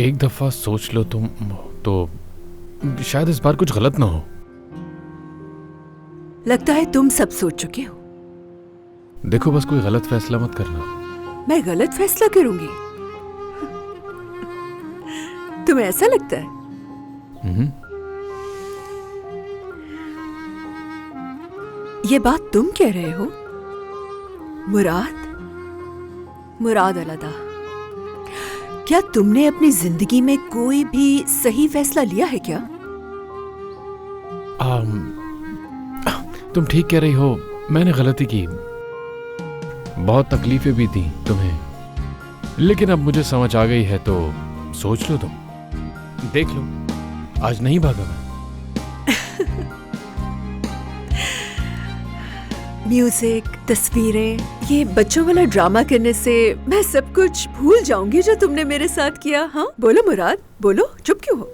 एक दफा सोच लो तुम, तो शायद इस बार कुछ गलत ना हो। लगता है तुम सब सोच चुके हो। देखो बस कोई गलत फैसला मत करना। मैं गलत फैसला करूंगी? तुम्हें ऐसा लगता है? ये बात तुम कह रहे हो? मुराद अलादा, क्या तुमने अपनी जिंदगी में कोई भी सही फैसला लिया है क्या? तुम ठीक कह रही हो, मैंने गलती की, बहुत तकलीफें भी दी तुम्हें, लेकिन अब मुझे समझ आ गई है, तो सोच लो तुम, देख लो, आज नहीं भागा मैं। म्यूजिक, तस्वीरें, ये बच्चों वाला ड्रामा करने से मैं सब कुछ भूल जाऊंगी जो तुमने मेरे साथ किया। हाँ बोलो मुराद, बोलो, चुप क्यों हो?